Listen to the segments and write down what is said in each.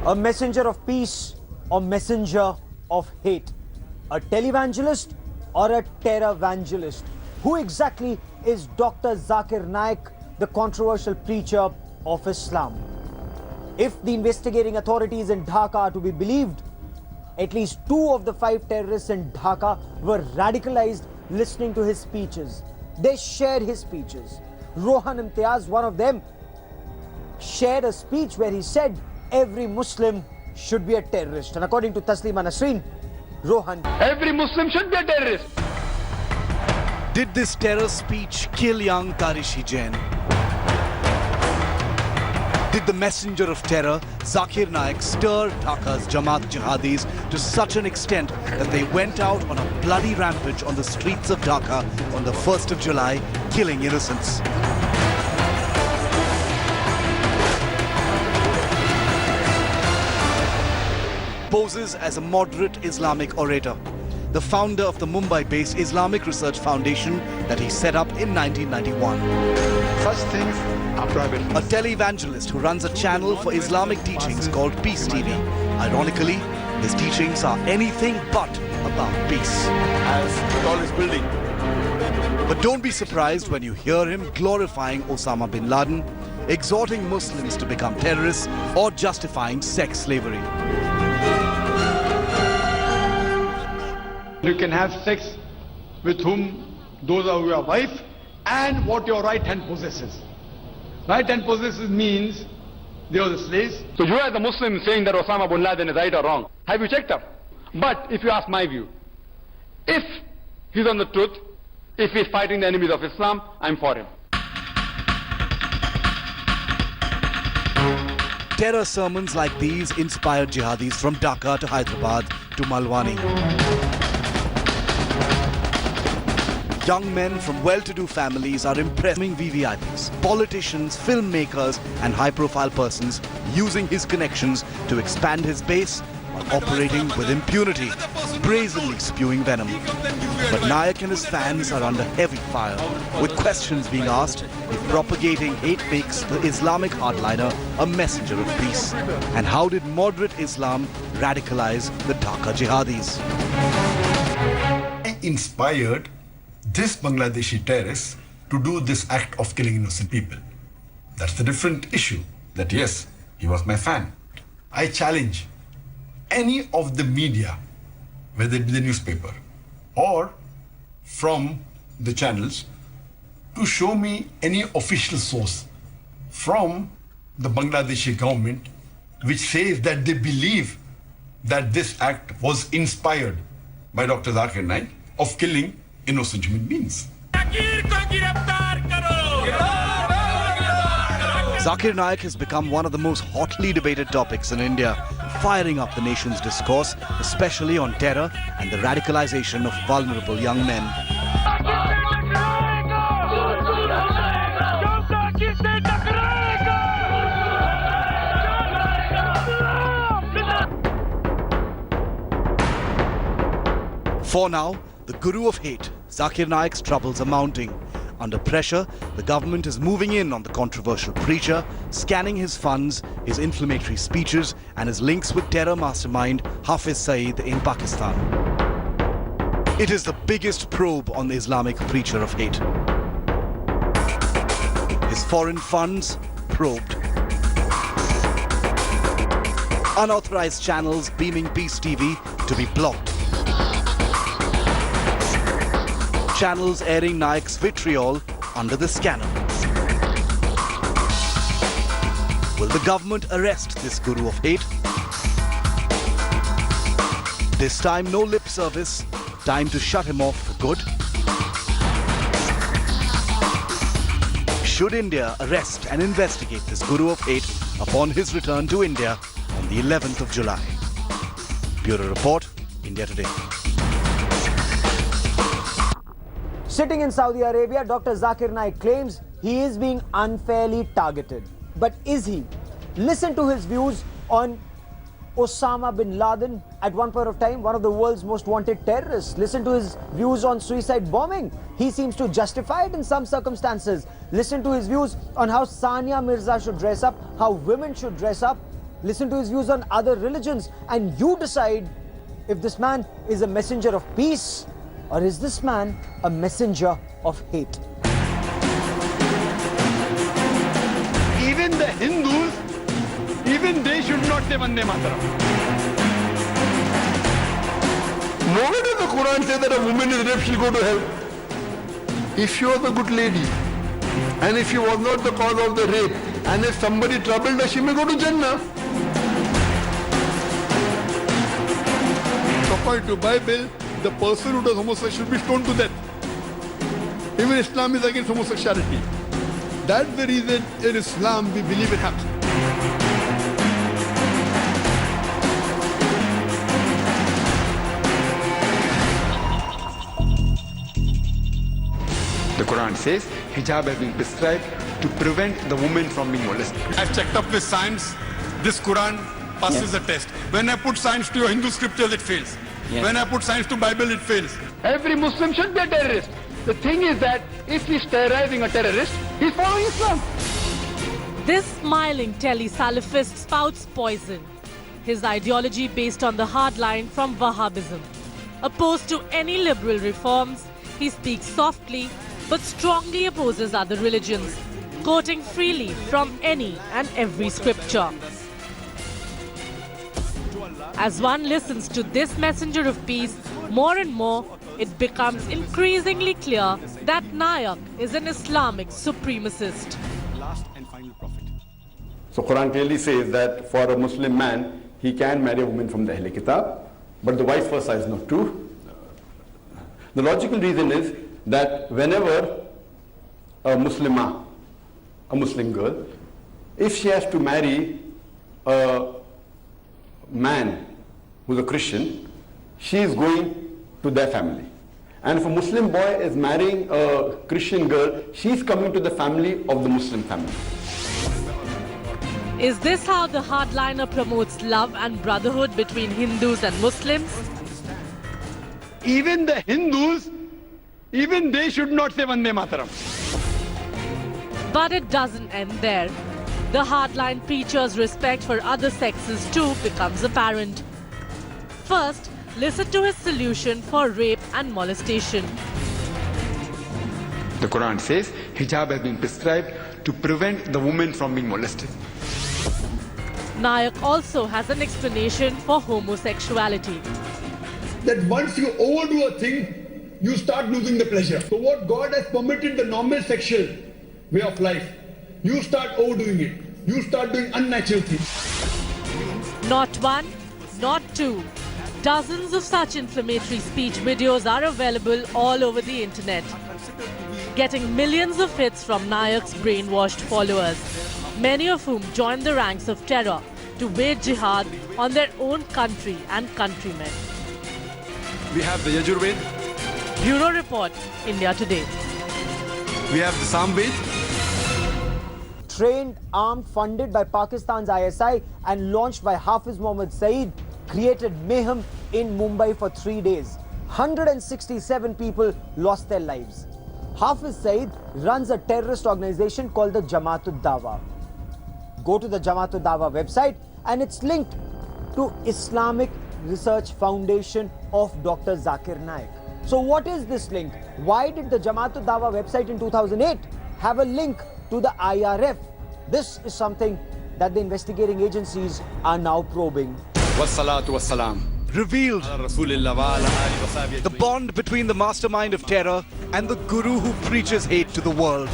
A messenger of peace or messenger of hate? A televangelist or a terrorvangelist? Who exactly is Dr. Zakir Naik, the controversial preacher of Islam? If the investigating authorities in Dhaka are to be believed, at least 2 of the 5 terrorists in Dhaka were radicalized listening to his speeches. They shared his speeches. Rohan Imtiaz, one of them, shared a speech where he said every Muslim should be a terrorist. And according to Taslima Nasreen, Rohan, every Muslim should be a terrorist. Did this terror speech kill young Tarishi Jain? Did the messenger of terror, Zakir Naik, stir Dhaka's Jamaat jihadis to such an extent that they went out on a bloody rampage on the streets of Dhaka on the 1st of July, killing innocents? Poses as a moderate Islamic orator, the founder of the Mumbai-based Islamic Research Foundation that he set up in 1991. Such things are private. A televangelist who runs a channel for Islamic teachings called Peace TV. Ironically, his teachings are anything but about peace. As the tallest building. But don't be surprised when you hear him glorifying Osama bin Laden, exhorting Muslims to become terrorists, or justifying sex slavery. You can have sex with whom those are your wife and what your right hand possesses. Right hand possesses means they are the slaves. So you as a Muslim saying that Osama bin Laden is right or wrong, have you checked up? But if you ask my view, if he's on the truth, if he's fighting the enemies of Islam, I'm for him. Terror sermons like these inspired jihadis from Dhaka to Hyderabad to Malwani. Young men from well-to-do families are impressing VVIPs, politicians, filmmakers and high-profile persons using his connections to expand his base while operating with impunity, brazenly spewing venom. But Naik and his fans are under heavy fire, with questions being asked if propagating hate makes the Islamic hardliner a messenger of peace. And how did moderate Islam radicalize the Dhaka jihadis? Inspired this Bangladeshi terrorist to do this act of killing innocent people. That's the different issue. That yes, he was my fan. I challenge any of the media, whether it be the newspaper or from the channels, to show me any official source from the Bangladeshi government which says that they believe that this act was inspired by Dr. Zakir Naik of killing innocent human beings. Zakir Naik has become one of the most hotly debated topics in India, firing up the nation's discourse, especially on terror and the radicalization of vulnerable young men. For now, the guru of hate, Zakir Naik's troubles are mounting. Under pressure, the government is moving in on the controversial preacher, scanning his funds, his inflammatory speeches, and his links with terror mastermind Hafiz Saeed in Pakistan. It is the biggest probe on the Islamic preacher of hate. His foreign funds probed. Unauthorized channels beaming Peace TV to be blocked. Channels airing Naik's vitriol under the scanner. Will the government arrest this guru of hate? This time no lip service, time to shut him off for good. Should India arrest and investigate this guru of hate upon his return to India on the 11th of July? Bureau Report, India Today. Sitting in Saudi Arabia, Dr. Zakir Naik claims he is being unfairly targeted. But is he? Listen to his views on Osama bin Laden, at one point of time, one of the world's most wanted terrorists. Listen to his views on suicide bombing. He seems to justify it in some circumstances. Listen to his views on how Sania Mirza should dress up, how women should dress up. listen to his views on other religions, and you decide if this man is a messenger of peace or is this man a messenger of hate. Even the Hindus, even they should not say Vande Mataram. Nowhere does the Quran say that a woman is raped, she'll go to hell. If she was a good lady, and if she was not the cause of the rape, and if somebody troubled her, she may go to Jannah. According to Bible, the person who does homosexuality should be stoned to death. Even Islam is against homosexuality. That's the reason in Islam we believe it happens. The Quran says hijab has been prescribed to prevent the woman from being molested. I've checked up with science. This Quran passes the test. When I put science to your Hindu scriptures, it fails. When I put science to Bible, it fails. Every Muslim should be a terrorist. The thing is that if he's terrorizing a terrorist, he's following Islam. This smiling tele-Salafist spouts poison. His ideology based on the hard line from Wahhabism. Opposed to any liberal reforms, he speaks softly but strongly opposes other religions, quoting freely from any and every scripture. As one listens to this messenger of peace, more and more, it becomes increasingly clear that Naik is an Islamic supremacist. So Quran clearly says that for a Muslim man, he can marry a woman from the Ahl Kitab, but the vice versa is not true. The logical reason is that whenever a Muslimah, a Muslim girl, if she has to marry a man who's a Christian, she is going to their family. And if a Muslim boy is marrying a Christian girl, she's coming to the family of the Muslim family. Is this how the hardliner promotes love and brotherhood between Hindus and Muslims? Even the Hindus, even they should not say Vande Mataram. But it doesn't end there. The hardline preacher's respect for other sexes too becomes apparent. First, listen to his solution for rape and molestation. The Quran says hijab has been prescribed to prevent the woman from being molested. Naik also has an explanation for homosexuality. That once you overdo a thing, you start losing the pleasure. So what God has permitted the normal sexual way of life, you start overdoing it. You start doing unnatural things. Not one, not two. Dozens of such inflammatory speech videos are available all over the internet, getting millions of hits from Naik's brainwashed followers, many of whom joined the ranks of terror to wage jihad on their own country and countrymen. We have the Yajurved. Bureau Report, India Today. We have the Samved. Trained, armed, funded by Pakistan's ISI and launched by Hafiz Mohammad Saeed, created mayhem in Mumbai for 3 days. 167 people lost their lives. Hafiz Saeed runs a terrorist organization called the Jamaat-ud-Dawa. Go to the Jamaat-ud-Dawa website and it's linked to Islamic Research Foundation of Dr. Zakir Naik. So what is this link? Why did the Jamaat-ud-Dawa website in 2008 have a link to the IRF? This is something that the investigating agencies are now probing. Wassalatu wassalam. Revealed the bond between the mastermind of terror and the guru who preaches hate to the world.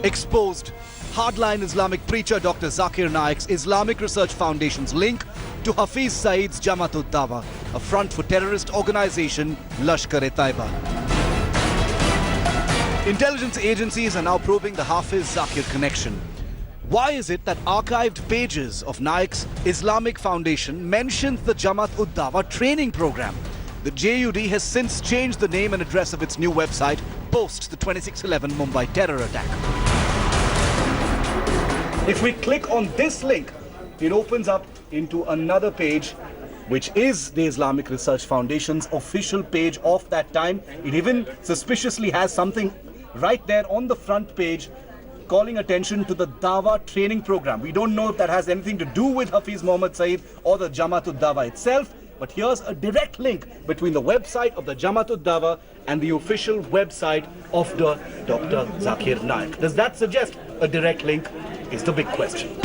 Exposed hardline Islamic preacher Dr. Zakir Naik's Islamic Research Foundation's link to Hafiz Saeed's Jamaat-ud-Dawa, a front for terrorist organization Lashkar-e-Taiba. Intelligence agencies are now probing the Hafiz Zakir connection. Why is it that archived pages of Naik's Islamic Foundation mentions the Jamaat-ud-Dawa training program? The JUD has since changed the name and address of its new website post the 26/11 Mumbai terror attack. If we click on this link, it opens up into another page, which is the Islamic Research Foundation's official page of that time. It even suspiciously has something right there on the front page calling attention to the Dawa training program. We don't know if that has anything to do with Hafiz Mohammad Saeed or the Jamaat Dawa itself, but here's a direct link between the website of the Jamaat Dawa and the official website of the Dr. Zakir Naik. Does that suggest a direct link? Is the big question.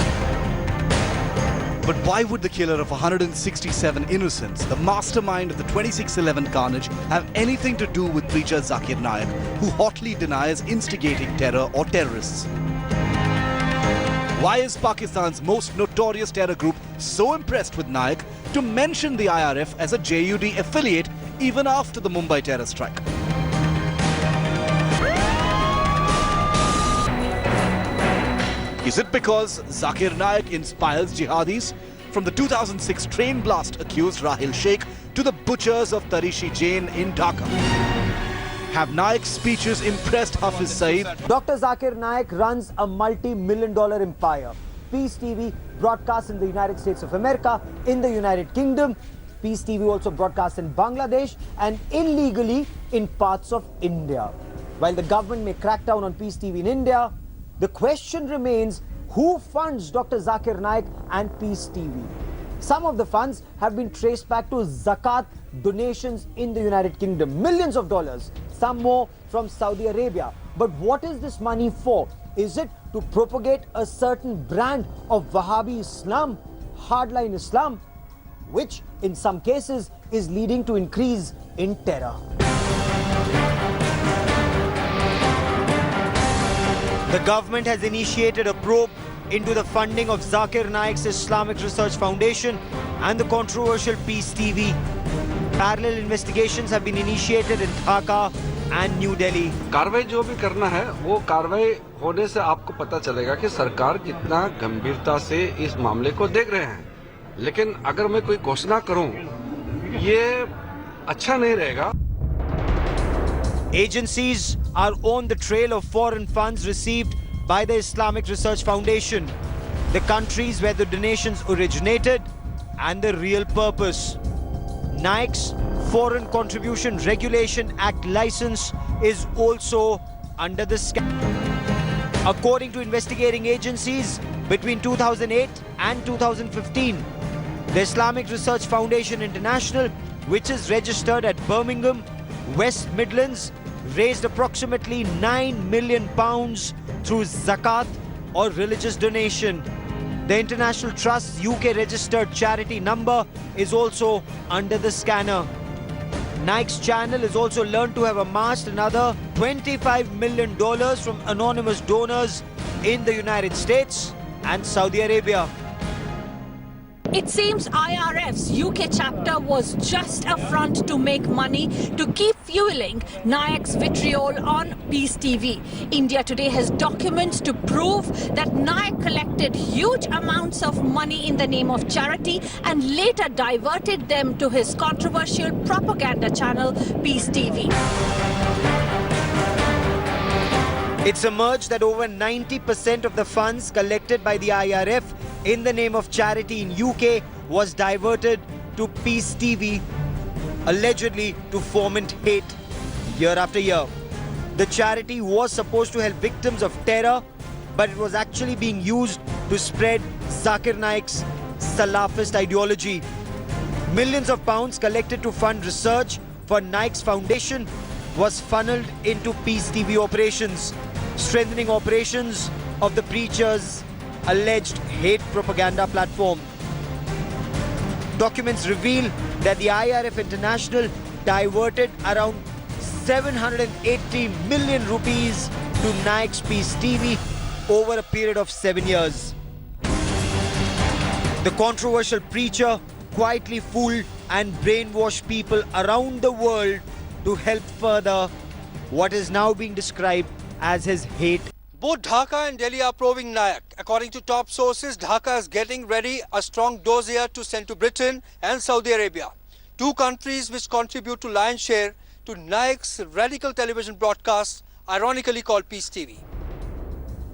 But why would the killer of 167 innocents, the mastermind of the 2611 carnage, have anything to do with preacher Zakir Naik, who hotly denies instigating terror or terrorists? Why is Pakistan's most notorious terror group so impressed with Naik to mention the IRF as a JUD affiliate even after the Mumbai terror strike? Is it because Zakir Naik inspires jihadis? From the 2006 train blast accused Rahil Sheikh to the butchers of Tarishi Jain in Dhaka. Have Naik's speeches impressed Hafiz Saeed? Dr. Zakir Naik runs a multi-million-dollar empire. Peace TV broadcasts in the United States of America, in the United Kingdom. Peace TV also broadcasts in Bangladesh and illegally in parts of India. While the government may crack down on Peace TV in India, the question remains, who funds Dr. Zakir Naik and Peace TV? Some of the funds have been traced back to zakat donations in the United Kingdom, millions of dollars, some more from Saudi Arabia. But what is this money for? Is it to propagate a certain brand of Wahhabi Islam, hardline Islam, which in some cases is leading to increase in terror? The government has initiated a probe into the funding of Zakir Naik's Islamic Research Foundation and the controversial Peace TV. Parallel investigations have been initiated in Dhaka and New Delhi. कार्रवाई जो भी करना है वो कार्रवाई होने से आपको पता चलेगा कि सरकार कितना गंभीरता से इस मामले को देख रहे हैं, लेकिन अगर मैं कोई घोषणा करूं ये अच्छा नहीं रहेगा. Agencies are on the trail of foreign funds received by the Islamic Research Foundation, the countries where the donations originated and the real purpose. Naik's Foreign Contribution Regulation Act license is also under the scan. According to investigating agencies, between 2008 and 2015, the Islamic Research Foundation International, which is registered at Birmingham, West Midlands, raised approximately £9 million through zakat or religious donation. The International Trust's UK registered charity number is also under the scanner. Naik's channel is also learned to have amassed another $25 million from anonymous donors in the United States and Saudi Arabia. It seems IRF's UK chapter was just a front to make money to keep fueling Naik's vitriol on Peace TV. India today has documents to prove that Naik collected huge amounts of money in the name of charity and later diverted them to his controversial propaganda channel, Peace TV. It's emerged that over 90% of the funds collected by the IRF in the name of charity in UK was diverted to Peace TV, allegedly to foment hate year after year. The charity was supposed to help victims of terror, but it was actually being used to spread Zakir Naik's Salafist ideology. Millions of pounds collected to fund research for Naik's foundation was funneled into Peace TV operations, strengthening operations of the preacher's alleged hate propaganda platform. Documents reveal that the IRF International diverted around 780 million rupees to Naik's Peace TV over a period of 7 years. The controversial preacher quietly fooled and brainwashed people around the world to help further what is now being described as his hate. Both Dhaka and Delhi are probing Naik. According to top sources, Dhaka is getting ready a strong dossier to send to Britain and Saudi Arabia, two countries which contribute to lion's share to Naik's radical television broadcasts, ironically called Peace TV.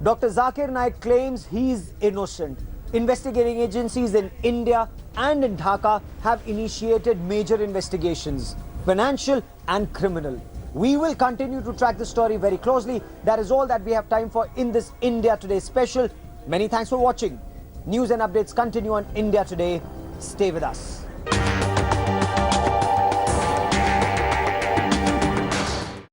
Dr. Zakir Naik claims he is innocent. Investigating agencies in India and in Dhaka have initiated major investigations, financial and criminal. We will continue to track the story very closely. That is all that we have time for in this India Today special. Many thanks for watching. News and updates continue on India Today. Stay with us.